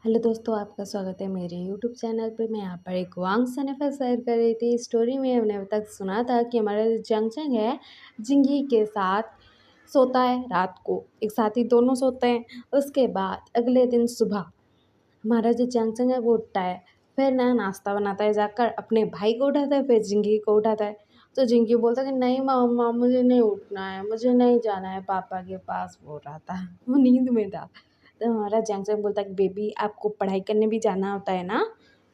Hello दोस्तों, आपका स्वागत है मेरे यूट्यूब चैनल पे। मैं यहाँ पर एक वांग सनेफा शेयर कर रही थी। स्टोरी में हमने अब तक सुना था कि हमारा जो जंगचंग है जिंगी के साथ सोता है। रात को एक साथ ही दोनों सोते हैं। उसके बाद अगले दिन सुबह हमारा जो जंगचंग है वो उठता है। फिर ना नाश्ता बनाता है, जाकर अपने भाई को उठाता है, फिर जिंगी को उठाता है। तो जिंगी बोलता है कि नहीं मम्मा, मुझे नहीं उठना है, मुझे नहीं जाना है पापा के पास। बोल रहा था, वो नींद में था। तो हमारा जैंगचैंग बोलता है कि बेबी आपको पढ़ाई करने भी जाना होता है ना।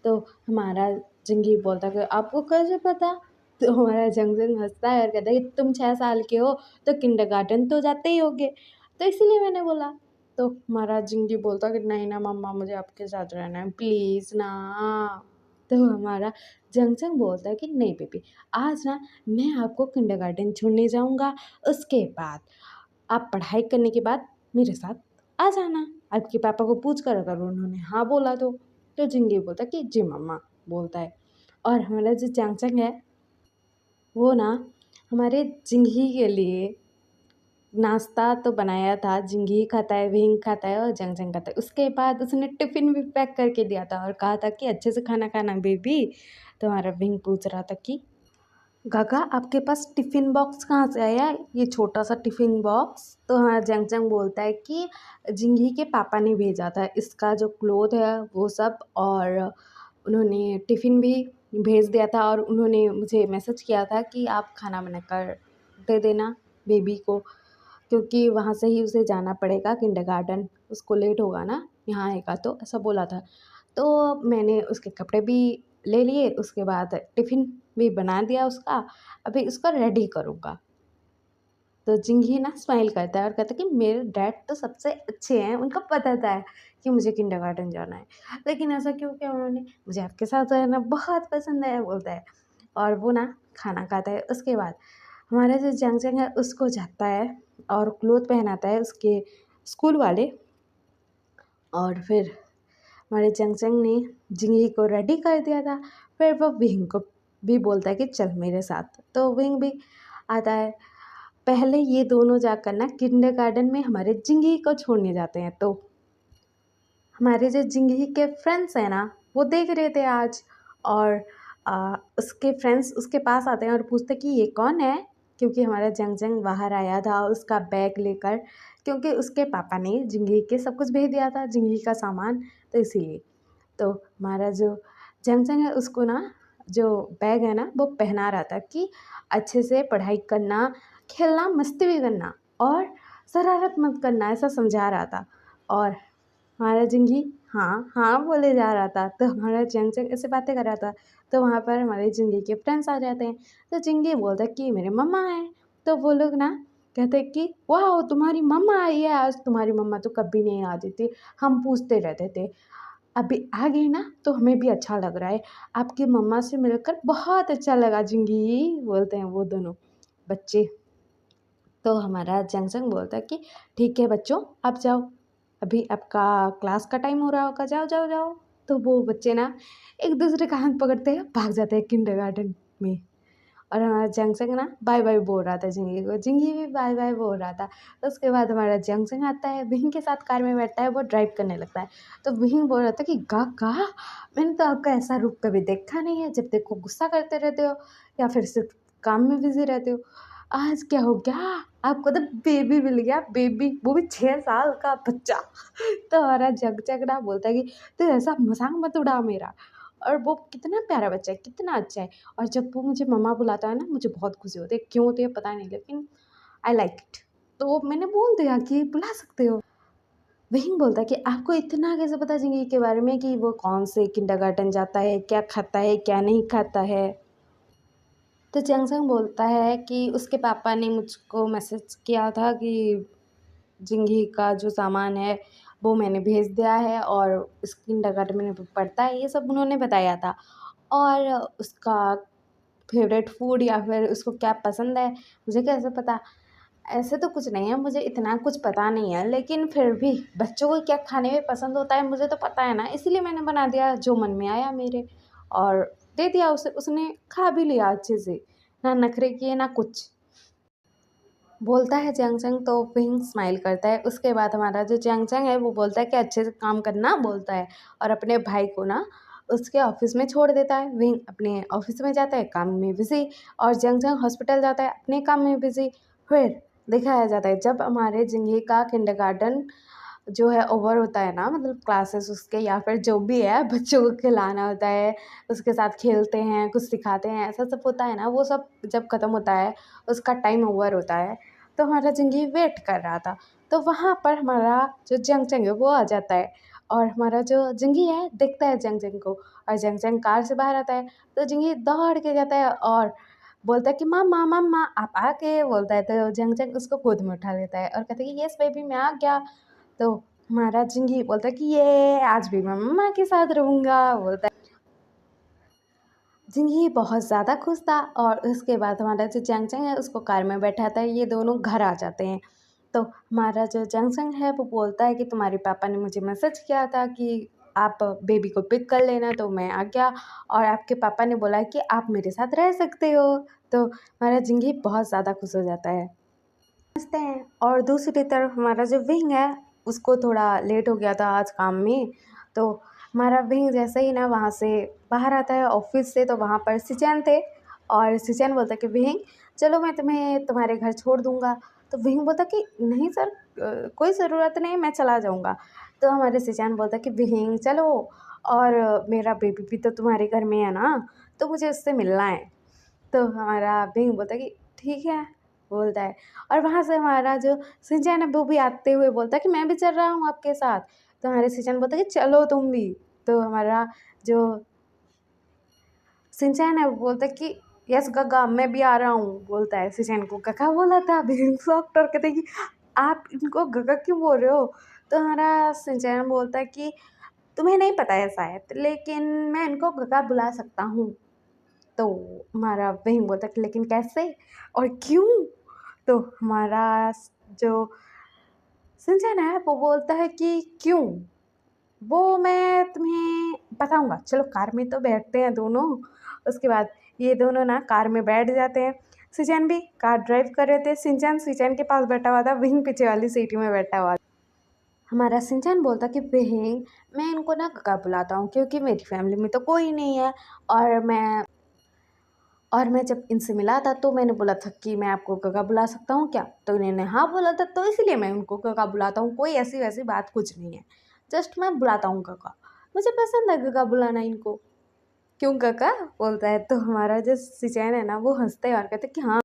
तो हमारा जिंगी बोलता है कि आपको कैसे पता। तो हमारा जैंगचैंग हंसता है और कहता है कि तुम 6 साल के हो तो किंडरगार्टन तो जाते ही होगे, तो इसीलिए मैंने बोला। तो हमारा जिंगी बोलता कि नहीं ना मम्मा, मुझे आपके साथ रहना है, प्लीज़ ना। तो हमारा जंगचंग बोलता है कि नहीं बेबी, आज ना मैं आपको किंडरगार्टन छोड़ने जाऊंगा। उसके बाद आप पढ़ाई करने के बाद मेरे साथ आ जाना। आपके पापा को पूछ कर अगर उन्होंने हाँ बोला तो जिंगी बोलता है कि जी मम्मा बोलता है। और हमारा जो चांगचंग है वो ना हमारे जिंगी के लिए नाश्ता तो बनाया था। जिंगी खाता है, विंग खाता है और जंगजंग खाता है। उसके बाद उसने टिफ़िन भी पैक करके दिया था और कहा था कि अच्छे से खाना खाना बेबी। तो हमारा विंग पूछ रहा था कि गागा आपके पास टिफ़िन बॉक्स कहाँ से आया, ये छोटा सा टिफ़िन बॉक्स। तो हाँ, जंगजंग बोलता है कि जिंगी के पापा ने भेजा था, इसका जो क्लोथ है वो सब, और उन्होंने टिफ़िन भी भेज दिया था और उन्होंने मुझे मैसेज किया था कि आप खाना बनाकर दे देना बेबी को, क्योंकि वहाँ से ही उसे जाना पड़ेगा किंडरगार्टन, उसको लेट होगा ना यहाँ आएगा। तो ऐसा बोला था। तो मैंने उसके कपड़े भी ले लिए, उसके बाद टिफ़िन भी बना दिया उसका। अभी उसको रेडी करूँगा। तो जिंगी ना स्माइल करता है और कहता है कि मेरे डैड तो सबसे अच्छे हैं, उनको पता था कि मुझे किंडरगार्टन जाना है, लेकिन ऐसा क्यों किया उन्होंने, मुझे आपके साथ रहना बहुत पसंद है बोलता है। और वो ना खाना खाता है। उसके बाद हमारा जो जंगजंग है उसको जाता है और क्लोथ पहनाता है उसके स्कूल वाले। और फिर हमारे जंगजंग ने जिंगी को रेडी कर दिया था। फिर वो विंग को भी बोलता है कि चल मेरे साथ। तो विंग भी आता है। पहले ये दोनों जाकर ना किंडरगार्टन में हमारे जिंगी को छोड़ने जाते हैं। तो हमारे जो जिंगी के फ्रेंड्स हैं ना वो देख रहे थे आज। और उसके फ्रेंड्स उसके पास आते हैं और पूछते कि ये कौन है, क्योंकि हमारा जंगजंग बाहर आया था उसका बैग लेकर, क्योंकि उसके पापा ने जिंगी के सब कुछ भेज दिया था, जिंगी का सामान। तो इसीलिए तो हमारा जो जंगजंग है उसको ना जो बैग है ना वो पहना रहा था कि अच्छे से पढ़ाई करना, खेलना, मस्ती भी करना और शरारत मत करना, ऐसा समझा रहा था। और हमारा जिंगी हाँ हाँ बोले जा रहा था। तो हमारा जंगजंग ऐसे बातें कर रहा था। तो वहाँ पर हमारे जिंगी के फ्रेंड्स आ जाते हैं। तो जिंगी बोलता है कि मेरे मम्मा हैं। तो वो लोग ना कहते हैं कि वाह तुम्हारी मम्मा आई है आज, तुम्हारी मम्मा तो कभी नहीं आती थी, हम पूछते रहते थे, अभी आ गई ना तो हमें भी अच्छा लग रहा है, आपकी मम्मा से मिलकर बहुत अच्छा लगा जिंगी बोलते हैं वो दोनों बच्चे। तो हमारा जंगजंग बोलता है कि ठीक है बच्चों, आप जाओ, अभी आपका क्लास का टाइम हो रहा होगा, जाओ जाओ जाओ। तो वो बच्चे ना एक दूसरे का हाथ पकड़ते हैं, भाग जाते हैं किंडरगार्टन में। और हमारा जंगजंग ना बाय बाय बोल रहा था जिंगी को, जिंगी भी बाय बाय बोल रहा था। तो उसके बाद हमारा जंगजंग आता है, विंग के साथ कार में बैठता है, वो ड्राइव करने लगता है। तो विंग बोल रहा था कि गा मैंने तो आपका ऐसा रूप कभी देखा नहीं है, जब देखो गुस्सा करते रहते हो या फिर सिर्फ काम में बिजी रहते हो। आज क्या हो गया, आपको तो बेबी मिल गया, बेबी वो भी 6 साल का बच्चा। तो हमारा जंगजंग ना बोलता है कि तू ऐसा मजाक मत उड़ा मेरा, और वो कितना प्यारा बच्चा है, कितना अच्छा है। और जब वो मुझे मम्मा बुलाता है ना मुझे बहुत खुशी होती है, क्यों होती है पता नहीं, लेकिन आई लाइक इट। तो मैंने बोल दिया कि बुला सकते हो। वही बोलता है कि आपको इतना कैसे पता जिंदगी के बारे में कि वो कौन से किंडरगार्टन जाता है, क्या खाता है क्या नहीं खाता है। तो जंगजंग बोलता है कि उसके पापा ने मुझको मैसेज किया था कि जिंदगी का जो सामान है वो मैंने भेज दिया है और उस किंडरगार्टन में पढ़ता है, ये सब उन्होंने बताया था। और उसका फेवरेट फूड या फिर उसको क्या पसंद है मुझे कैसे पता। ऐसे तो कुछ नहीं है, मुझे इतना कुछ पता नहीं है, लेकिन फिर भी बच्चों को क्या खाने में पसंद होता है मुझे तो पता है ना, इसीलिए मैंने बना दिया जो मन में आया मेरे, और दे दिया उसे, उसने खा भी लिया अच्छे से, ना नखरे किए ना कुछ। बोलता है जैंगचैंग तो विंग स्माइल करता है। उसके बाद हमारा जो जैंगचैंग है वो बोलता है कि अच्छे से काम करना बोलता है और अपने भाई को ना उसके ऑफिस में छोड़ देता है। विंग अपने ऑफिस में जाता है काम में बिजी और जैंगचैंग हॉस्पिटल जाता है अपने काम में बिजी। फिर दिखाया जाता है जब हमारे जिंगी का किंडरगार्टन जो है ओवर होता है ना, मतलब क्लासेस उसके या फिर जो भी है बच्चों को खिलाना होता है, उसके साथ खेलते हैं, कुछ सिखाते हैं, ऐसा सब होता है ना, वो सब जब ख़त्म होता है, उसका टाइम ओवर होता है, तो हमारा जंगी वेट कर रहा था। तो वहाँ पर हमारा जो जंग है वो आ जाता है और हमारा जो जंगी है देखता है जंग को और जंग कार से बाहर आता है। तो जंगी दौड़ के जाता है और बोलता है कि मम्मा मम्मा आप आ गए बोलता है। तो जंग उसको गोद में उठा लेता है और कहता है कि यस बेबी मैं आ गया। तो हमारा जिंगी बोलता है कि ये आज भी मैं मम्मा के साथ रहूँगा बोलता है। जिंगी बहुत ज़्यादा खुश था और उसके बाद हमारा जो जैंगचैंग है उसको कार में बैठाता है। ये दोनों घर आ जाते हैं। तो हमारा जो जैंगचैंग है वो बोलता है कि तुम्हारे पापा ने मुझे मैसेज किया था कि आप बेबी को पिक कर लेना, तो मैं आ गया और आपके पापा ने बोला कि आप मेरे साथ रह सकते हो। तो हमारा जिंगी बहुत ज़्यादा खुश हो जाता है। समझते हैं। और दूसरी तरफ हमारा जो विंग है उसको थोड़ा लेट हो गया था आज काम में। तो हमारा विंग जैसे ही ना वहाँ से बाहर आता है ऑफिस से, तो वहाँ पर सिचैन थे और सिचैन बोलता है कि विंग चलो मैं तुम्हें तुम्हारे घर छोड़ दूँगा। तो विंग बोलता कि नहीं सर, कोई ज़रूरत नहीं, मैं चला जाऊँगा। तो हमारे सिचैन बोलता कि विंग चलो, और मेरा बेबी भी तो तुम्हारे घर में है ना, तो मुझे उससे मिलना है। तो हमारा विंग बोलता है कि ठीक है बोलता है। और वहाँ से हमारा जो सिंचैन है वो भी आते हुए बोलता है कि मैं भी चल रहा हूँ आपके साथ। तो हमारे सिंचैन बोलता है कि चलो तुम भी। तो हमारा जो सिंचैन है वो बोलता है कि यस गगा मैं भी आ रहा हूँ बोलता है। सिंचैन को गगा बोला था। विंग डॉक्टर कहते हैं कि आप इनको गगा क्यों बोल रहे हो। तो हमारा सिंचैन बोलता है कि तुम्हें नहीं पता है शायद, लेकिन मैं इनको गगा बुला सकता हूँ। तो हमारा वही बोलता कि लेकिन कैसे और क्यों। तो हमारा जो सिंचन है वो बोलता है कि क्यों, वो मैं तुम्हें बताऊंगा, चलो कार में तो बैठते हैं दोनों। उसके बाद ये दोनों ना कार में बैठ जाते हैं। सिंचन भी कार ड्राइव कर रहे थे। सिंचन सिंचन के पास बैठा हुआ था, विंग पीछे वाली सीट में बैठा हुआ था। हमारा सिंचन बोलता कि विंग मैं इनको ना काका बुलाता हूँ क्योंकि मेरी फैमिली में तो कोई नहीं है, और मैं जब इनसे मिला था तो मैंने बोला था कि मैं आपको काका बुला सकता हूँ क्या, तो इन्होंने हाँ बोला था, तो इसलिए मैं उनको काका बुलाता हूँ। कोई ऐसी वैसी बात कुछ नहीं है, जस्ट मैं बुलाता हूँ काका, मुझे पसंद है काका बुलाना इनको। क्यों काका बोलता है। तो हमारा जो सिचैन है ना वो हंसते हैं और कहते कि हाँ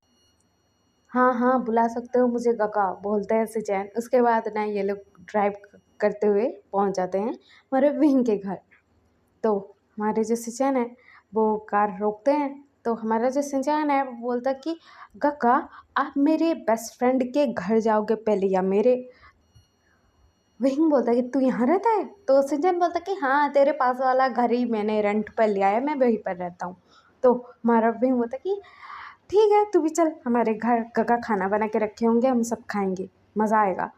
हाँ हाँ बुला सकते हो मुझे काका बोलते हैं सिचैन। उसके बाद ना ये लोग ड्राइव करते हुए पहुँच जाते हैं हमारे विंग के घर। तो हमारे जो सिंचन है वो कार रोकते हैं। तो हमारा जो सिंचन है वो बोलता कि काका आप मेरे बेस्ट फ्रेंड के घर जाओगे पहले या मेरे। विंग बोलता कि तू यहाँ रहता है। तो सिंचन बोलता कि हाँ तेरे पास वाला घर ही मैंने रेंट पर लिया है, मैं वहीं पर रहता हूँ। तो हमारा विंग बोलता कि ठीक है तू भी चल हमारे घर, काका खाना बना के रखे होंगे, हम सब खाएंगे, मज़ा आएगा।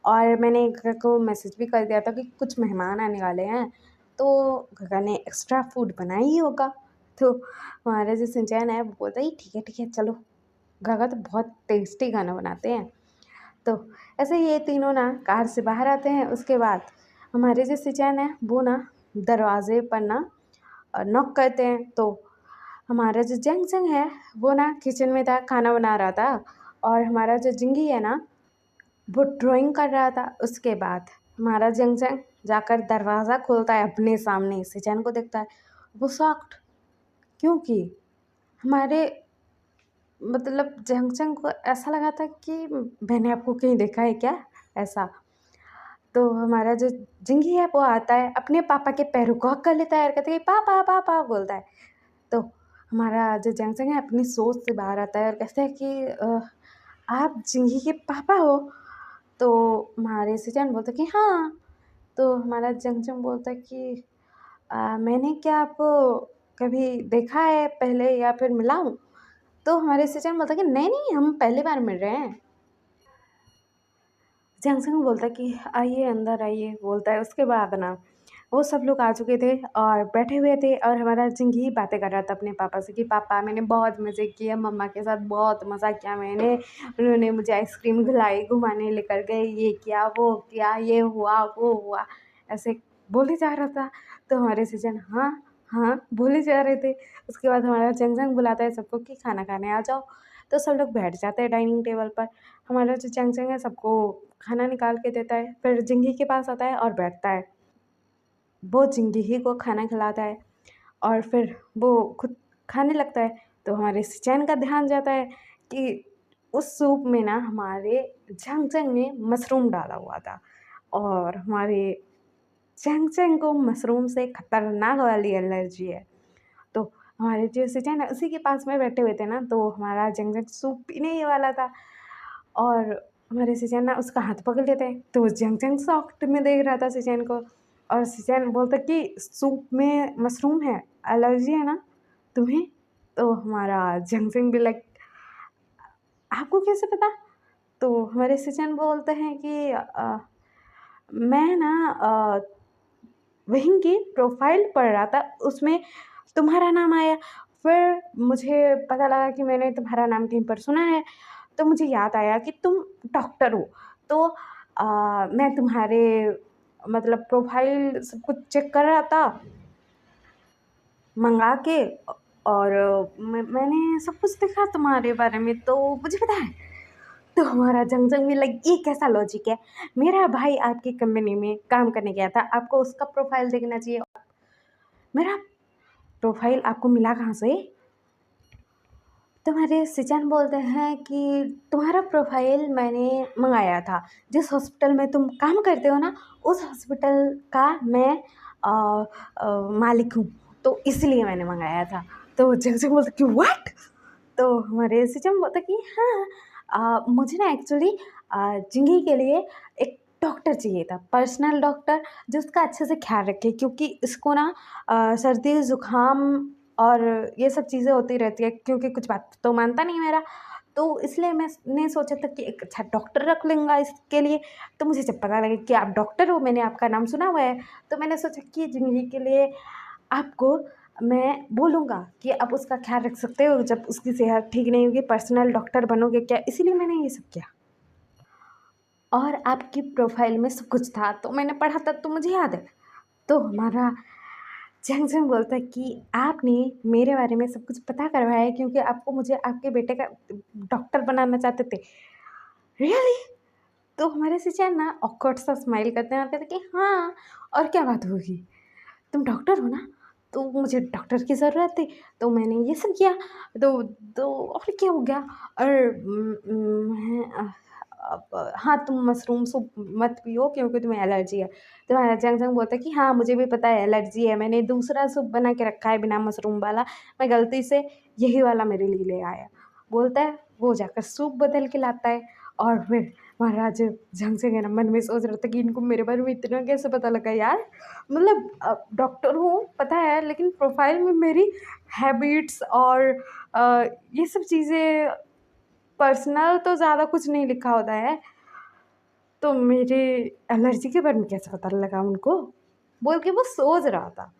और मैंने काका को मैसेज भी कर दिया था कि कुछ मेहमान आने वाले हैं, तो काका ने एक्स्ट्रा फूड बनाया ही होगा। तो हमारा जो सिंचैन है वो बोलता है ठीक है चलो, काका तो बहुत टेस्टी खाना बनाते हैं। तो ऐसे ये तीनों ना कार से बाहर आते हैं। उसके बाद हमारे जो सिंचैन है वो ना दरवाजे पर ना नॉक करते हैं। तो हमारा जो जंग है वो ना किचन में था, खाना बना रहा था, और हमारा जो जिंगी है ना वो ड्राइंग कर रहा था। उसके बाद हमारा जंग जाकर दरवाज़ा खोलता है, अपने सामने सिचैन को देखता है। वो शॉक्ड क्योंकि हमारे मतलब जंग को ऐसा लगा था कि मैंने आपको कहीं देखा है क्या, ऐसा। तो हमारा जो जिंगी है वो आता है, अपने पापा के पैरों को हक कर लेता है और कहता है पापा पापा बोलता है। तो हमारा जो जंग है अपनी सोच से बाहर आता है और कहता है कि आप जिंगी के पापा हो। तो हमारे सिचन बोलते कि हाँ। तो हमारा जंगजंग बोलता कि मैंने क्या आपको कभी देखा है पहले या फिर मिला हूँ। तो हमारे सिचन बोलता कि नहीं नहीं हम पहली बार मिल रहे हैं। जंगजंग बोलता कि आइए अंदर आइए बोलता है। उसके बाद ना वो सब लोग आ चुके थे और बैठे हुए थे और हमारा जिंगी बातें कर रहा था अपने पापा से कि पापा मैंने बहुत मज़े किए, मम्मा के साथ बहुत मज़ा किया मैंने, उन्होंने मुझे आइसक्रीम खिलाई, घुमाने लेकर गए, ये किया वो किया, ये हुआ वो हुआ, ऐसे बोले जा रहा था। तो हमारे सजन हाँ हाँ बोले जा रहे थे। उसके बाद हमारा जंग बुलाता है सबको कि खाना खाने आ जाओ। तो सब लोग बैठ जाते हैं डाइनिंग टेबल पर। हमारा जो जंग है सबको खाना निकाल के देता है, फिर जिंगी के पास आता है और बैठता है। वो जिंदगी को खाना खिलाता है और फिर वो खुद खाने लगता है। तो हमारे सिचैन का ध्यान जाता है कि उस सूप में ना हमारे झंग ने मशरूम डाला हुआ था और हमारे झंग को मशरूम से खतरनाक वाली एलर्जी है। तो हमारे जो सिचैन है उसी के पास में बैठे हुए थे ना, तो हमारा जंग सूप पीने ही वाला था और हमारे सिचैन ना उसका हाथ पकड़ लेते हैं। तो वो जंग सॉफ्ट में देख रहा था सिचैन को और सिचैन बोलता कि सूप में मशरूम है, एलर्जी है ना तुम्हें? तो हमारा जंग भी लाइक आपको कैसे पता? तो हमारे सिचैन बोलते हैं कि मैं ना वहीं की प्रोफाइल पढ़ रहा था, उसमें तुम्हारा नाम आया। फिर मुझे पता लगा कि मैंने तुम्हारा नाम कहीं पर सुना है, तो मुझे याद आया कि तुम डॉक्टर हो। तो मैं तुम्हारे मतलब प्रोफाइल सब कुछ चेक कर रहा था मंगा के और मैंने सब कुछ देखा तुम्हारे बारे में, तो मुझे पता है। तो हमारा जंग भी लाइक ये कैसा लॉजिक है? मेरा भाई आपकी कंपनी में काम करने गया था, आपको उसका प्रोफाइल देखना चाहिए। मेरा प्रोफाइल आपको मिला कहाँ से? तुम्हारे सिचन बोलते हैं कि तुम्हारा प्रोफाइल मैंने मंगाया था, जिस हॉस्पिटल में तुम काम करते हो ना उस हॉस्पिटल का मैं मालिक हूँ, तो इसलिए मैंने मंगाया था। तो जंग बोलते कि व्हाट? तो हमारे सिचन बोलता कि हाँ मुझे ना एक्चुअली जिंगी के लिए एक डॉक्टर चाहिए था, पर्सनल डॉक्टर जो उसका अच्छे से ख्याल रखे, क्योंकि इसको ना सर्दी ज़ुकाम और ये सब चीज़ें होती रहती है, क्योंकि कुछ बात तो मानता नहीं मेरा। तो इसलिए मैंने सोचा था कि एक अच्छा डॉक्टर रख लूँगा इसके लिए। तो मुझे जब पता लगा कि आप डॉक्टर हो, मैंने आपका नाम सुना हुआ है, तो मैंने सोचा कि ज़िंदगी के लिए आपको मैं बोलूँगा कि आप उसका ख्याल रख सकते हो, जब उसकी सेहत ठीक नहीं होगी पर्सनल डॉक्टर बनोगे क्या, इसीलिए मैंने ये सब किया। और आपकी प्रोफाइल में सब कुछ था, तो मैंने पढ़ा था तो मुझे याद है। तो हमारा जंग बोलता है कि आपने मेरे बारे में सब कुछ पता करवाया है, क्योंकि आपको मुझे आपके बेटे का डॉक्टर बनाना चाहते थे। रियली? तो हमारे से चैन ना ऑकवर्ड सा स्माइल करते हैं और कहते हैं कि हाँ, और क्या बात होगी, तुम डॉक्टर हो ना, तो मुझे डॉक्टर की ज़रूरत थी, तो मैंने ये सब किया। तो और क्या हो गया? और मैं अब हाँ, तुम मशरूम सूप मत पियो क्योंकि तुम्हें एलर्जी है। तो हमारा जंग बोलता है कि हाँ, मुझे भी पता है एलर्जी है, मैंने दूसरा सूप बना के रखा है बिना मशरूम वाला, मैं गलती से यही वाला मेरे लिए ले आया। बोलता है, वो जाकर सूप बदल के लाता है और फिर महाराज जंग है ना मन में सोच रहा था कि इनको मेरे बारे में इतना कैसे पता लगा यार? मतलब डॉक्टर हूँ पता है, लेकिन प्रोफाइल में मेरी हैबिट्स और ये सब चीज़ें पर्सनल तो ज़्यादा कुछ नहीं लिखा होता है, तो मेरे एलर्जी के बारे में कैसे पता लगा उनको? बोल के वो सोच रहा था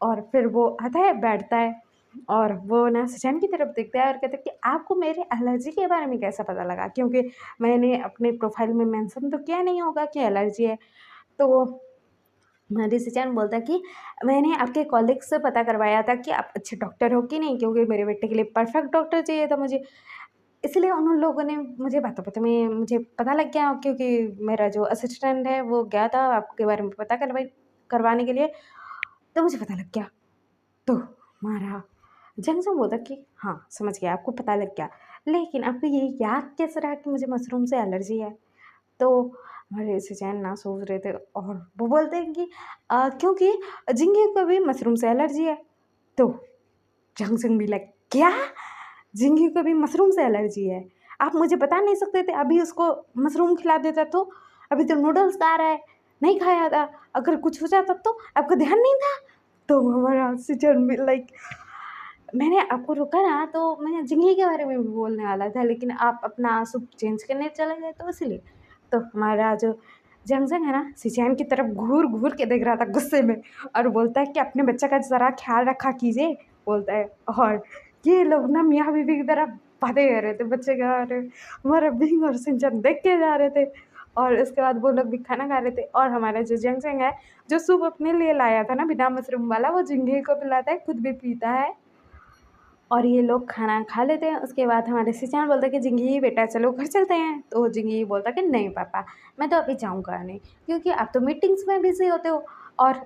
और फिर वो आता है, बैठता है और वो ना सचैन की तरफ देखता है और कहता है कि आपको मेरे एलर्जी के बारे में कैसे पता लगा? क्योंकि मैंने अपने प्रोफाइल में मेंशन तो किया नहीं होगा कि एलर्जी है। तो हमारी सचैन बोलता है कि मैंने आपके कॉलीग से पता करवाया था कि आप अच्छे डॉक्टर हो कि नहीं, क्योंकि मेरे बेटे के लिए परफेक्ट डॉक्टर चाहिए था मुझे। इसलिए उन लोगों ने मुझे बातों-बातों में मुझे पता लग गया, क्योंकि मेरा जो असिस्टेंट है वो गया था आपके बारे में पता करवाने के लिए, तो मुझे पता लग गया। तो हमारा जंग बोला कि हाँ, समझ गया, आपको पता लग गया, लेकिन आपको ये याद कैसे रहा कि मुझे मशरूम से एलर्जी है? तो हमारे सचैन ना सोच रहे थे और वो बोलते हैं कि क्योंकि जिंगे को भी मशरूम से एलर्जी है। तो जंग भी लाइक क्या? झींगे को भी मशरूम से एलर्जी है? आप मुझे बता नहीं सकते थे? अभी उसको मशरूम खिला देता तो? अभी तो नूडल्स खा रहा है, नहीं खाया था। अगर कुछ हो जाता तो? आपको ध्यान नहीं था? तो हमारा सिचन भी लाइक मैंने आपको रोका ना, तो मैं झींगे के बारे में भी बोलने वाला था, लेकिन आप अपना सूप चेंज करने चले गए तो इसीलिए। तो हमारा जो जंगजंग है ना सिचैन की तरफ घूर घूर के देख रहा था गुस्से में, और बोलता है कि अपने बच्चे का ज़रा ख्याल रखा कीजिए, बोलता है। और ये लोग ना मियाँ बीवी की तरफ बातें कर रहे थे बच्चे के बारे में, हमारा बिंग और सिंचन देख के जा रहे थे। और इसके बाद वो लोग भी खाना खा रहे थे, और हमारा जो जंगजंग है जो सूप अपने लिए लाया था ना बिना मशरूम वाला, वो जिंगी को पिलाता है, खुद भी पीता है, और ये लोग खाना खा लेते हैं। उसके बाद हमारे सिचान बोलता है कि जिंगी बेटा चलो घर चलते हैं, तो जिंगी बोलता है कि नहीं पापा, मैं तो अभी जाऊँगा नहीं, क्योंकि आप तो मीटिंग्स में बिज़ी होते हो और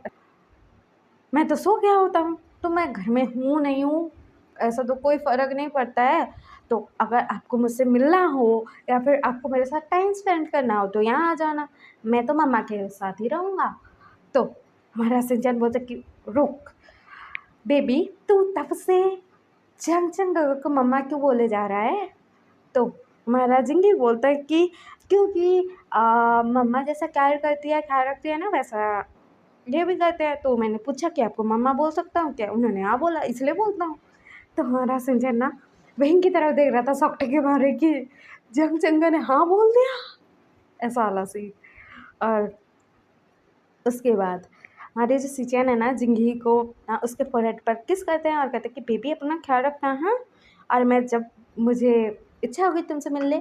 मैं तो सो गया होता हूँ, तो मैं घर में हूँ नहीं हूँ ऐसा तो कोई फ़र्क नहीं पड़ता है। तो अगर आपको मुझसे मिलना हो या फिर आपको मेरे साथ टाइम स्पेंड करना हो तो यहाँ आ जाना, मैं तो मम्मा के साथ ही रहूँगा। तो हमारा सिंचन बोलता कि रुक बेबी, तू तब से जंग को मम्मा क्यों बोले जा रहा है? तो हमारा जिंगी बोलता है कि क्योंकि मम्मा जैसा प्यार करती है, ख्याल रखती है ना, वैसा ये भी करते हैं। तो मैंने पूछा कि आपको मम्मा बोल सकता हूँ क्या? उन्होंने हाँ बोला, इसलिए बोलता हूँ। तो हमारा सिंचन ना बहन की तरफ देख रहा था सौकटे के मारे कि जंग ने हाँ बोल दिया, ऐसा वाला सीन। और उसके बाद हमारे जो सिचैन है ना जिंगी को उसके फोरहेड पर किस करते हैं और कहते हैं कि बेबी अपना ख्याल रखना, हाँ, और मैं जब मुझे इच्छा होगी तुमसे मिलने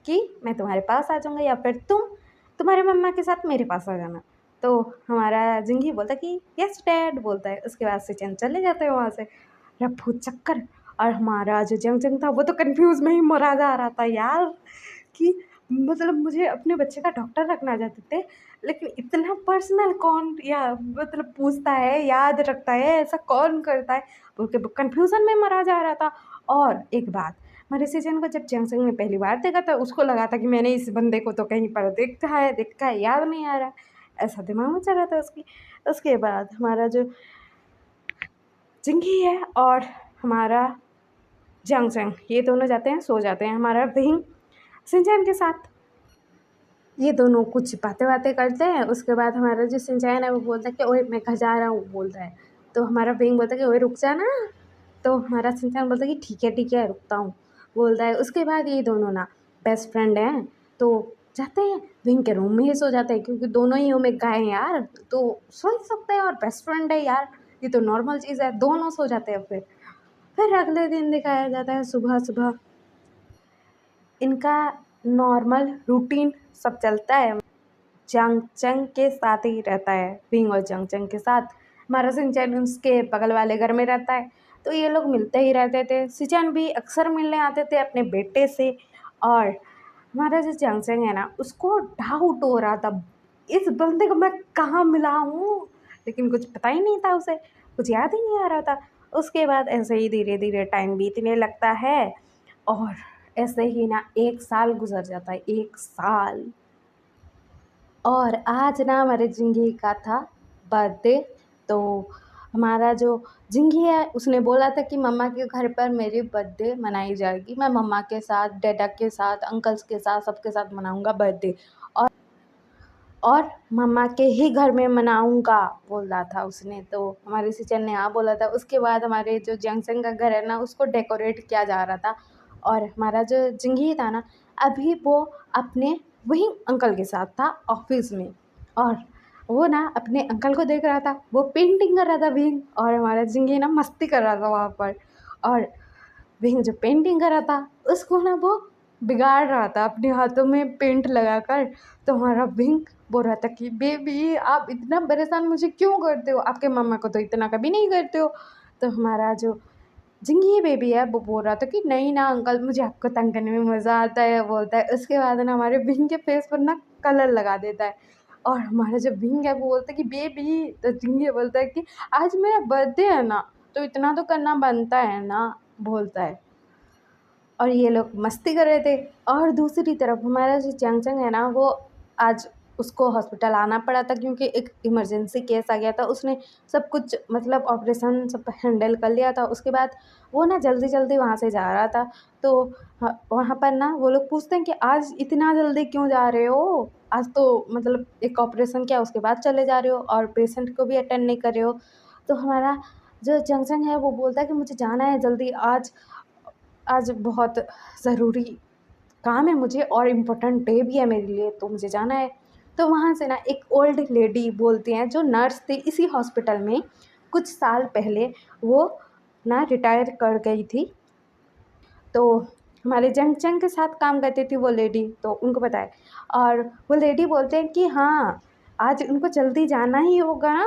की मैं तुम्हारे पास आ जाऊँगा, या फिर तुम तुम्हारे मम्मा के साथ मेरे पास आ जाना। तो हमारा जिंगी बोलता है कि यस डैड, बोलता है। उसके बाद सिचैन चले जाते हैं वहाँ से रफू चक्कर। और हमारा जो जंग था वो तो कन्फ्यूज़ में ही मरा जा रहा था यार, कि मतलब मुझे अपने बच्चे का डॉक्टर रखना चाहते थे, लेकिन इतना पर्सनल कौन या मतलब पूछता है, याद रखता है, ऐसा कौन करता है, बोल के कन्फ्यूज़न में मरा जा रहा था। और एक बात, हमारे सीजन को जब जैंगसंग ने पहली बार देखा था उसको लगा था कि मैंने इस बंदे को तो कहीं पर देखा है, याद नहीं आ रहा, ऐसा दिमाग में चल रहा था उसकी। उसके बाद हमारा जो जिंगी है और हमारा जैंगसंग ये दोनों जाते हैं, सो जाते हैं हमारा विंग सिंचैन के साथ। ये दोनों कुछ बातें करते हैं। उसके बाद हमारा जो सिंचैन है वो बोलता है कि ओए मैं घर जा रहा हूँ, बोलता है। तो हमारा विंग बोलता है कि ओए रुक जा ना। तो हमारा सिंचैन बोलता है कि ठीक है रुकता हूँ, बोलता है। उसके बाद ये दोनों ना बेस्ट फ्रेंड हैं, तो जाते हैं विंग के रूम में ही सो जाते हैं, क्योंकि दोनों ही ओमेगा हैं यार, तो सो ही सकते हैं, और बेस्ट फ्रेंड है यार, ये तो नॉर्मल चीज़ है, दोनों सो जाते हैं। फिर अगले दिन दिखाया जाता है सुबह सुबह इनका नॉर्मल रूटीन सब चलता है। जंग के साथ ही रहता है, विंग और जंग के साथ। हमारा सिंचैन उसके बगल वाले घर में रहता है, तो ये लोग मिलते ही रहते थे। सिंचैन भी अक्सर मिलने आते थे अपने बेटे से। और हमारा जो जंग है ना उसको डाउट हो रहा था, इस बंदे को मैं कहाँ मिला हूँ, लेकिन कुछ पता ही नहीं था उसे, कुछ याद ही नहीं आ रहा था। उसके बाद ऐसे ही धीरे धीरे टाइम बीतने लगता है, और ऐसे ही ना 1 साल गुजर जाता है, 1 साल। और आज ना हमारे जिंगी का था बर्थडे। तो हमारा जो जिंगी है उसने बोला था कि मम्मा के घर पर मेरी बर्थडे मनाई जाएगी, मैं मम्मा के साथ, डैडा के साथ, अंकल्स के साथ, सबके साथ मनाऊंगा बर्थडे, और मम्मा के ही घर में मनाऊंगा बोल रहा था उसने। तो हमारे सिचन ने हाँ बोला था। उसके बाद हमारे जो जंगसन का घर है ना उसको डेकोरेट किया जा रहा था, और हमारा जो जिंगी था ना अभी वो अपने वही अंकल के साथ था ऑफिस में, और वो ना अपने अंकल को देख रहा था, वो पेंटिंग कर रहा था विंग, और हमारा जिंगी ना मस्ती कर रहा था वहाँ पर। और विंग जो पेंटिंग कर रहा था उसको ना वो बिगाड़ रहा था अपने हाथों में पेंट लगाकर। तो हमारा विंग बोल रहा था कि बेबी आप इतना परेशान मुझे क्यों करते हो, आपके मम्मा को तो इतना कभी नहीं करते हो। तो हमारा जो जिंगी बेबी है वो बोल रहा था कि नहीं ना अंकल, मुझे आपको तंग करने में मज़ा आता है, बोलता है। उसके बाद ना हमारे विंग के फेस पर ना कलर लगा देता है, और हमारा जो विंग है वो बोलता है कि बेबी, तो जिंगी बोलता है कि आज मेरा बर्थडे है ना, तो इतना तो करना बनता है ना, बोलता है। और ये लोग मस्ती कर रहे थे। और दूसरी तरफ हमारा जो चंग है ना वो आज उसको हॉस्पिटल आना पड़ा था, क्योंकि एक इमरजेंसी केस आ गया था। उसने सब कुछ मतलब ऑपरेशन सब हैंडल कर लिया था। उसके बाद वो ना जल्दी जल्दी वहाँ से जा रहा था। तो वहाँ पर ना वो लोग पूछते हैं कि आज इतना जल्दी क्यों जा रहे हो, आज तो मतलब एक ऑपरेशन किया उसके बाद चले जा रहे हो, और पेशेंट को भी अटेंड नहीं कर रहे हो। तो हमारा जो जंक्शन है वो बोलता है कि मुझे जाना है जल्दी, आज आज बहुत ज़रूरी काम है मुझे, और इम्पोर्टेंट डे भी है मेरे लिए, तो मुझे जाना है। तो वहाँ से ना एक ओल्ड लेडी बोलती हैं जो नर्स थी इसी हॉस्पिटल में, कुछ साल पहले वो ना रिटायर कर गई थी। तो हमारे जंग जंग के साथ काम करती थी वो लेडी, तो उनको पता है। और वो लेडी बोलते हैं कि हाँ, आज उनको जल्दी जाना ही होगा ना,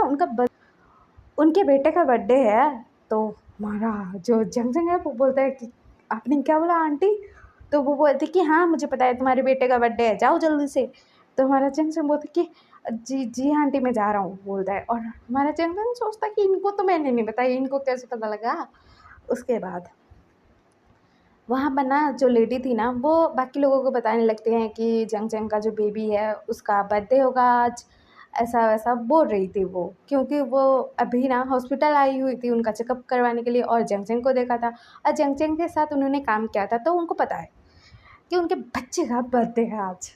उनके बेटे का बर्थडे है। तो हमारा जो जंग जंग है वो बोलता है कि आपने क्या बोला आंटी? तो वो बोलती कि हाँ, मुझे पता है तुम्हारे बेटे का बर्थडे है, जाओ जल्दी से। तो हमारा जंग जंग बोलता कि जी जी आंटी मैं जा रहा हूँ, बोलता है। और हमारा जंग जंग सोचता कि इनको तो मैंने नहीं बताया, इनको कैसे पता लगा। उसके बाद वहाँ पर ना जो लेडी थी ना वो बाकी लोगों को बताने लगते हैं कि जंग जंग का जो बेबी है उसका बर्थडे होगा आज, ऐसा वैसा बोल रही थी वो, क्योंकि वो अभी ना हॉस्पिटल आई हुई थी उनका चेकअप करवाने के लिए और जंग जंग को देखा था और जंग जंग के साथ उन्होंने काम किया था, तो उनको पता है कि उनके बच्चे का बर्थडे है आज।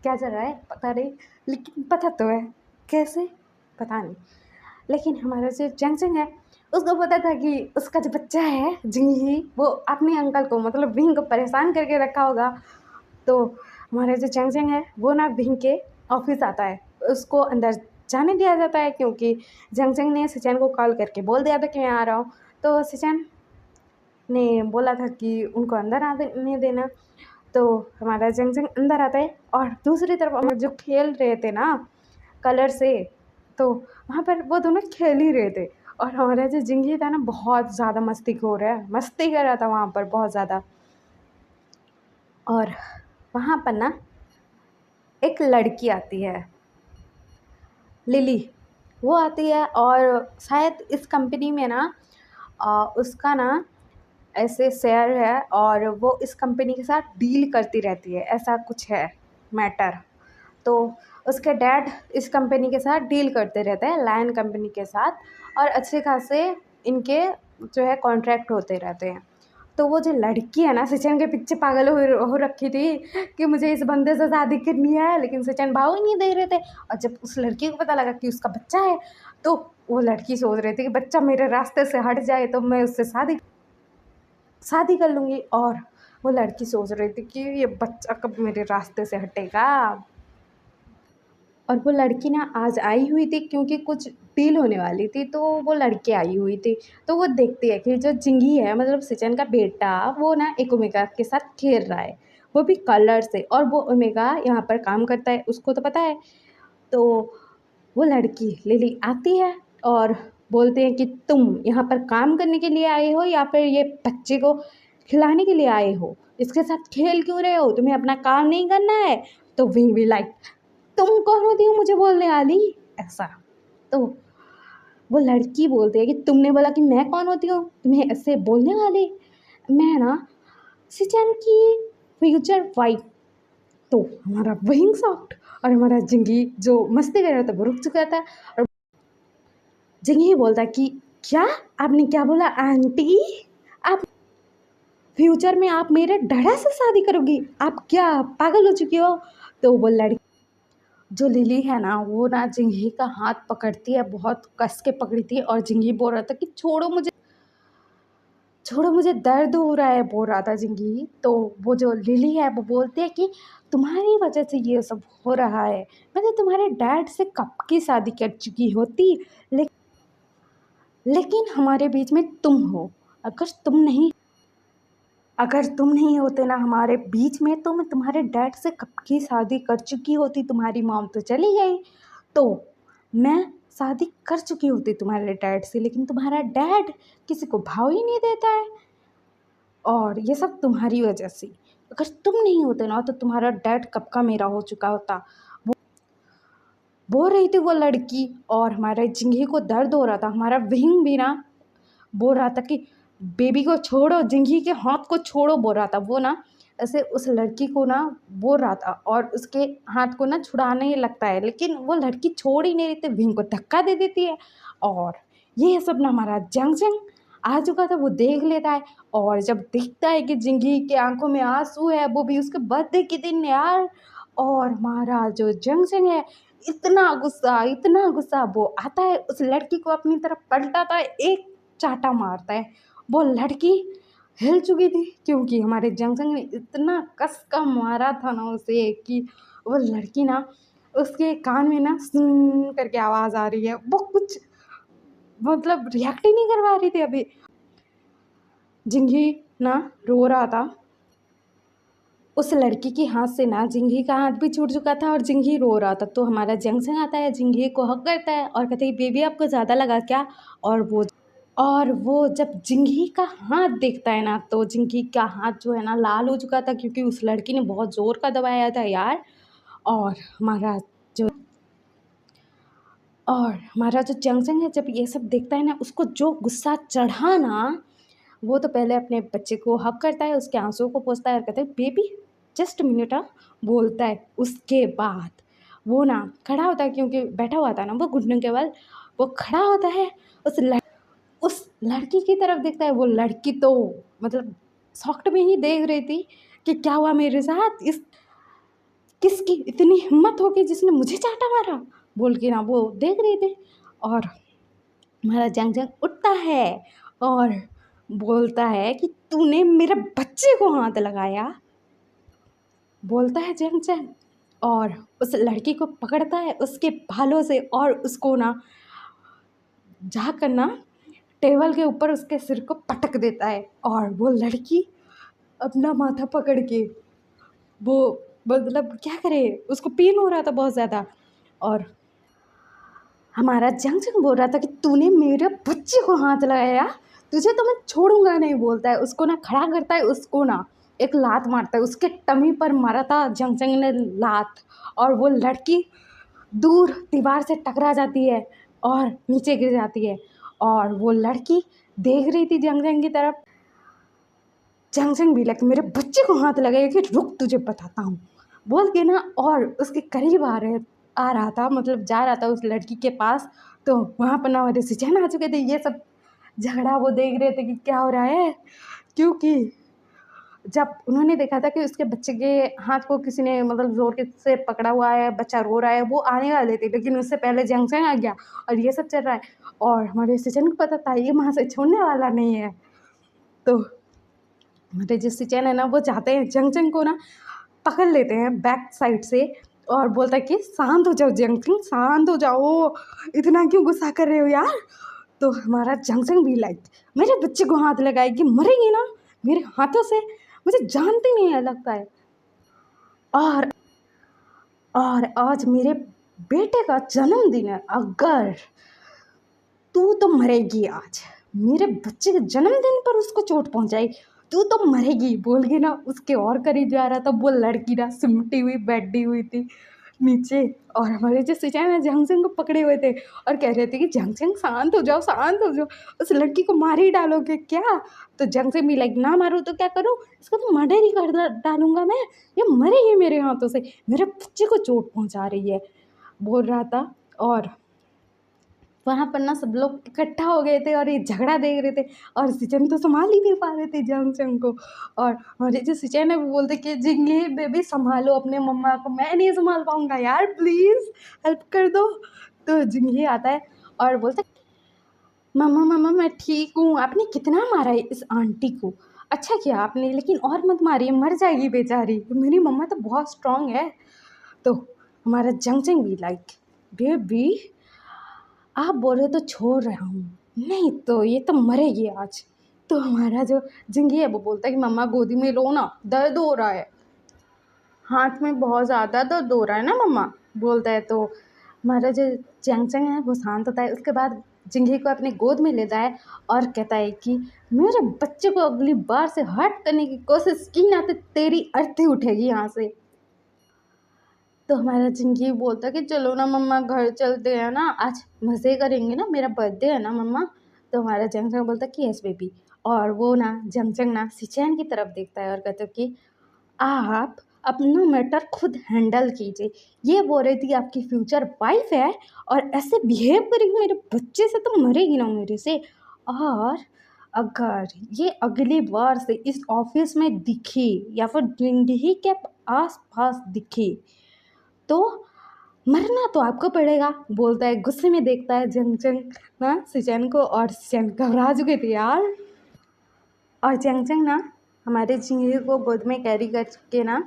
क्या चल रहा है पता नहीं, लेकिन पता तो है, कैसे पता नहीं। लेकिन हमारा जो जंग जंग है उसको पता था कि उसका जो बच्चा है जिंगी वो अपने अंकल को मतलब विंग को परेशान करके रखा होगा। तो हमारा जो जंग जंग है वो ना विंग के ऑफिस आता है, उसको अंदर जाने दिया जाता है क्योंकि जंग जंग ने सिचैन को कॉल करके बोल दिया था कि मैं आ रहा हूँ। तो सिचैन ने बोला था कि उनको अंदर आने देना। तो हमारा जंग जंग अंदर आता है और दूसरी तरफ हम जो खेल रहे थे ना कलर से, तो वहाँ पर वो दोनों खेल ही रहे थे। और हमारा जो जिंगी था ना बहुत ज़्यादा मस्ती कर रहा था वहाँ पर बहुत ज़्यादा। और वहाँ पर ना एक लड़की आती है, लिली, वो आती है और शायद इस कंपनी में ना उसका ना ऐसे शेयर है और वो इस कंपनी के साथ डील करती रहती है, ऐसा कुछ है मैटर। तो उसके डैड इस कंपनी के साथ डील करते रहते हैं, लायन कंपनी के साथ, और अच्छे खासे इनके जो है कॉन्ट्रैक्ट होते रहते हैं। तो वो जो लड़की है ना सचिन के पीछे पागल हो रखी थी कि मुझे इस बंदे से शादी करनी है, लेकिन सचिन भाव ही नहीं दे रहे थे। और जब उस लड़की को पता लगा कि उसका बच्चा है तो वो लड़की सोच रही थी कि बच्चा मेरे रास्ते से हट जाए तो मैं उससे शादी कर लूँगी। और वो लड़की सोच रही थी कि ये बच्चा कब मेरे रास्ते से हटेगा। और वो लड़की ना आज आई हुई थी क्योंकि कुछ डील होने वाली थी, तो वो लड़की आई हुई थी। तो वो देखती है कि जो जिंगी है मतलब सिचन का बेटा वो ना एक ओमेगा के साथ खेल रहा है, वो भी कलर से, और वो ओमेगा यहाँ पर काम करता है उसको तो पता है। तो वो लड़की लिली आती है और बोलते हैं कि तुम यहाँ पर काम करने के लिए आए हो या फिर ये बच्चे को खिलाने के लिए आए हो, इसके साथ खेल क्यों रहे हो, तुम्हें अपना काम नहीं करना है। तो विंग भी लाइक तुम कौन होती हो मुझे बोलने वाली, ऐसा। तो वो लड़की बोलती है कि तुमने बोला कि मैं कौन होती हूँ तुम्हें ऐसे बोलने वाली, मैं ना सिचन की फ्यूचर वाइफ। तो हमारा विंग सॉफ्ट और हमारा जिंगी जो मस्ती कर रहा था वो रुक चुका था। और जिंगी बोलता कि क्या आपने क्या बोला आंटी, आप फ्यूचर में आप मेरे डैडा से शादी करोगी, आप क्या पागल हो चुकी हो। तो वो लड़की जो लिली है ना वो ना जिंगी का हाथ पकड़ती है, बहुत कस के पकड़ी थी, और जिंगी बोल रहा था कि छोड़ो मुझे दर्द हो रहा है, बोल रहा था जिंगी। तो वो जो लिली है वो बोलती है कि तुम्हारी वजह से ये सब हो रहा है, मैं तो तुम्हारे डैड से कब की शादी कर चुकी होती, लेकिन हमारे बीच में तुम हो। अगर तुम नहीं होते ना हमारे बीच में तो मैं तुम्हारे डैड से कब की शादी कर चुकी होती, तुम्हारी मॉम तो चली गई तो मैं शादी कर चुकी होती तुम्हारे डैड से, लेकिन तुम्हारा डैड किसी को भाव ही नहीं देता है और ये सब तुम्हारी वजह से। अगर तुम नहीं होते ना तो तुम्हारा डैड कब का मेरा हो चुका होता, बोल रही थी वो लड़की। और हमारे जिंगी को दर्द हो रहा था, हमारा विंग भी ना बोल रहा था कि बेबी को छोड़ो, जिंगी के हाथ को छोड़ो, बोल रहा था वो ना ऐसे उस लड़की को ना बोल रहा था और उसके हाथ को ना छुड़ाने ही लगता है, लेकिन वो लड़की छोड़ ही नहीं रही थी, विंग को धक्का दे देती है। और ये सब ना हमारा जंग जंग आ चुका था वो देख लेता है। और जब देखता है कि जिंगी के आंखों में आंसू है, वो भी उसके बर्थडे के दिन यार। और हमारा जो जंग जंग है इतना गुस्सा वो आता है, उस लड़की को अपनी तरफ पलटाता है, एक चाटा मारता है। वो लड़की हिल चुकी थी क्योंकि हमारे जंग जंग ने इतना कस का मारा था ना उसे कि वो लड़की ना उसके कान में ना सुन करके आवाज़ आ रही है, वो कुछ मतलब रिएक्ट ही नहीं करवा रही थी अभी। जिंगी ना रो रहा था, उस लड़की के हाथ से ना जिंगी का हाथ भी छूट चुका था और जिंगी रो रहा था। तो हमारा जंक्शन आता है, जिंगी को हक करता है और कहते हैं बेबी आपको ज़्यादा लगा क्या। और वो जब जिंगी का हाथ देखता है ना, तो जिंगी का हाथ जो है ना लाल हो चुका था, क्योंकि उस लड़की ने बहुत ज़ोर का दबाया था यार। और हमारा जो और हमारा जो जंक्शन है, जब ये सब देखता है ना, उसको जो गुस्सा चढ़ा ना, वो तो पहले अपने बच्चे को हक करता है, उसके आंसुओं को पोंछता है और कहता है बेबी जस्ट मिनट बोलता है। उसके बाद वो ना खड़ा होता है, क्योंकि बैठा हुआ था ना वो घुटनों के बल, वो खड़ा होता है, उस लड़की की तरफ देखता है। वो लड़की तो मतलब शॉक्ड में ही देख रही थी कि क्या हुआ मेरे साथ, इस किसकी इतनी हिम्मत होगी जिसने मुझे चाटा मारा बोल के ना वो देख रही थी। और हमारा जंग जंग उठता है और बोलता है कि तूने मेरे बच्चे को हाथ लगाया, बोलता है जंग जंग। और उस लड़की को पकड़ता है उसके बालों से और उसको ना जाकर ना टेबल के ऊपर उसके सिर को पटक देता है। और वो लड़की अपना माथा पकड़ के वो मतलब क्या करे, उसको पेन हो रहा था बहुत ज़्यादा। और हमारा जंग जंग बोल रहा था कि तूने मेरे बच्चे को हाथ लगाया, तुझे तो मैं छोड़ूंगा नहीं, बोलता है। उसको ना खड़ा करता है, उसको ना एक लात मारता है, उसके टमी पर मारा था जंग जंग ने लात। और वो लड़की दूर दीवार से टकरा जाती है और नीचे गिर जाती है। और वो लड़की देख रही थी जंग जंग की तरफ। जंग जंग भी लग मेरे बच्चे को हाथ लगाए कि रुक तुझे बताता हूँ बोल के ना, और उसके करीब आ रहा था, मतलब जा रहा था उस लड़की के पास। तो वहाँ पर ना हमारे सिचन आ चुके थे। ये सब झगड़ा वो देख रहे थे कि क्या हो रहा है, क्योंकि जब उन्होंने देखा था कि उसके बच्चे के हाथ को किसी ने मतलब जोर के से पकड़ा हुआ है, बच्चा रो रहा है, वो आने वाले थे, लेकिन उससे पहले जंक्शन आ गया और ये सब चल रहा है। और हमारे सिचन को पता था ये वहाँ से छोड़ने वाला नहीं है। तो हमारे जो सिचन है ना, वो चाहते हैं जंक्शन को ना पकड़ लेते हैं बैक साइड से और बोलता है कि शांत हो जाओ जंक्शन, शांत हो जाओ, इतना क्यों गुस्सा कर रहे हो यार। तो हमारा जंक्शन भी लाइक मेरे बच्चे को हाथ लगाएगी, मरेगी ना मेरे हाथों से, मुझे जानती नहीं है लगता है। और और आज मेरे बेटे का जन्मदिन है, अगर तू तो मरेगी आज, मेरे बच्चे के जन्मदिन पर उसको चोट पहुंचाई, तू तो मरेगी बोल के ना उसके और करीब जा रहा था। वो लड़की ना सिमटी हुई बैठी हुई थी नीचे। और हमारे जो सिचान है जंगजंग को पकड़े हुए थे और कह रहे थे कि जंगजंग शांत हो जाओ, शांत हो जाओ, उस लड़की को मार ही डालोगे क्या। तो जंगजंग भी लाइक ना मारूँ तो क्या करूँ, इसको तो मर्डर ही कर डालूंगा मैं, ये मरेगी मेरे हाथों से, मेरे बच्चे को चोट पहुंचा रही है बोल रहा था। और वहाँ पर ना सब लोग इकट्ठा हो गए थे और ये झगड़ा देख रहे थे। और सिचन तो संभाल ही नहीं पा रहे थे जंगचंग को। और हमारे जो सिचन है वो बोलते कि जिंगली बेबी संभालो अपने मम्मा को, मैं नहीं संभाल पाऊंगा यार, प्लीज़ हेल्प कर दो। तो जिंगली आता है और बोलता है मम्मा मम्मा मैं ठीक हूँ, आपने कितना मारा है इस आंटी को, अच्छा किया आपने, लेकिन और मत मारिए, मर जाएगी बेचारी, मेरी मम्मा तो बहुत स्ट्रांग है। तो हमारा जंगचंग भी लाइक बेबी आप बोल रहे हो तो छोड़ रहा हूँ, नहीं तो ये तो मरेगी आज। तो हमारा जो जिंगी है वो बोलता है कि मम्मा गोदी में लो ना, दर्द हो रहा है, हाथ में बहुत ज़्यादा दर्द हो रहा है ना मम्मा बोलता है। तो हमारा जो चैंग है वो शांत होता है। उसके बाद जिंगी को अपने गोद में लेता है और कहता है कि मेरे बच्चे को अगली बार से हर्ट करने की कोशिश की ना तो तेरी अर्थी उठेगी यहाँ से। तो हमारा जिंगी बोलता कि चलो ना मम्मा घर चलते हैं ना, आज मज़े करेंगे ना, मेरा बर्थडे है ना मम्मा। तो हमारा जंगजंग बोलता कि यस बेबी। और वो ना जंगजंग ना सिचैन की तरफ देखता है और कहता कि आप अपना मैटर खुद हैंडल कीजिए, ये बोल रही थी आपकी फ्यूचर वाइफ है और ऐसे बिहेव करेगी मेरे बच्चे से तो मरेगी ना मेरे से। और अगर ये अगली बार से इस ऑफिस में दिखी या फिर जिंदगी के आस पास दिखी तो मरना तो आपको पड़ेगा बोलता है। गुस्से में देखता है जंगचंग ना सिचन को और सिचन घबरा चुके थे यार। और जंगचंग ना हमारे झींगे को गोद में कैरी करके ना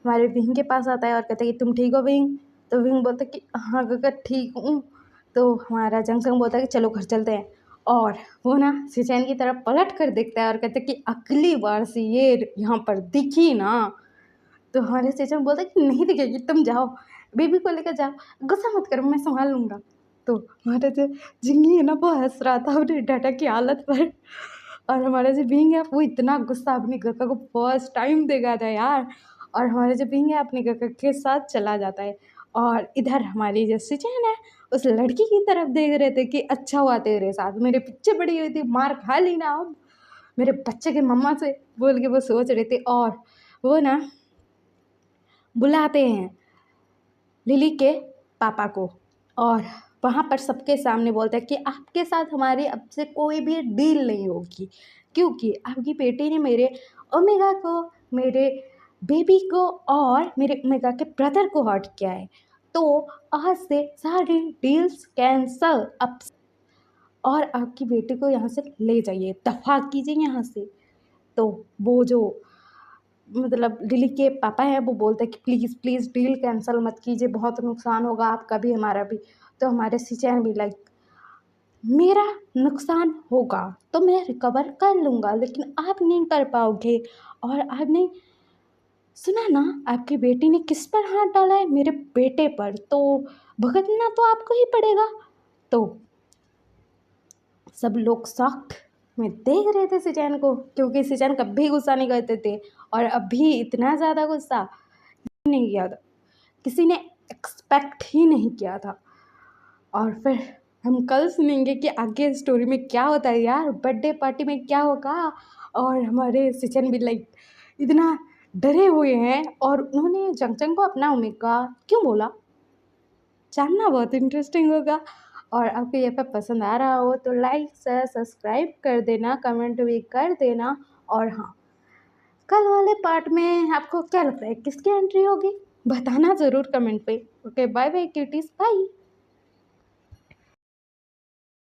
हमारे विंग के पास आता है और कहता है कि तुम ठीक हो विंग? तो विंग बोलता है कि हाँ गगर ठीक हूँ। तो हमारा जंगसंग बोलता है कि चलो घर चलते हैं। और वो ना शिचैन की तरफ पलट कर देखता है और कहता है कि अगली बार से ये यहाँ पर दिखी ना तो हमारे शिचैन बोलता है कि नहीं दिखेगी, तुम जाओ बेबी को लेकर जाओ, गुस्सा मत करो, मैं संभाल लूँगा। तो हमारा जो जिंगी है ना वो हंस रहा था अपने डाटा की हालत पर, और हमारा जो बींग है वो इतना गुस्सा अपनी गक्का को फर्स्ट टाइम देखा था यार। और हमारा जो बींग है अपनी गक्का के साथ चला जाता है। और इधर हमारी जो शिचैन है उस लड़की की तरफ देख रहे थे कि अच्छा हुआ तेरे साथ, मेरे पीछे पड़ी हुई थी, मार खा ली ना अब मेरे बच्चे के मम्मा से, बोल के वो सोच रहे थे। और वो ना बुलाते हैं लिली के पापा को, और वहाँ पर सबके सामने बोलते हैं कि आपके साथ हमारी अब से कोई भी डील नहीं होगी, क्योंकि आपकी बेटी ने मेरे ओमेगा को, मेरे बेबी को और मेरे ओमेगा के ब्रदर को हर्ट किया है। तो आज से सारी डील्स कैंसल अब, और आपकी बेटी को यहाँ से ले जाइए, दफा कीजिए यहाँ से। तो वो जो मतलब लिली के पापा हैं वो बोलते हैं कि प्लीज़ प्लीज़ डील कैंसिल मत कीजिए, बहुत नुकसान होगा आपका भी हमारा भी। तो हमारे शिचैन भी लाइक मेरा नुकसान होगा तो मैं रिकवर कर लूँगा लेकिन आप नहीं कर पाओगे। और आपने सुना ना आपकी बेटी ने किस पर हाथ डाला है, मेरे बेटे पर, तो भुगतना तो आपको ही पड़ेगा। तो सब लोग शॉक में देख रहे थे शिचैन को, क्योंकि शिचैन कभी गुस्सा नहीं करते थे और अभी इतना ज़्यादा गुस्सा नहीं किया था, किसी ने एक्सपेक्ट ही नहीं किया था। और फिर हम कल सुनेंगे कि आगे स्टोरी में क्या होता है यार, बर्थडे पार्टी में क्या होगा। और हमारे शिचैन भी लाइक इतना डरे हुए हैं, और उन्होंने जंगचंग को अपना ओमेगा क्यों बोला, जानना बहुत इंटरेस्टिंग होगा। और आपको ये पे पसंद आ रहा हो तो लाइक शेयर सब्सक्राइब कर देना, कमेंट भी कर देना। और हाँ, कल वाले पार्ट में आपको क्या लगता है किसकी एंट्री होगी, बताना ज़रूर कमेंट पे। Okay bye bye cuties, bye.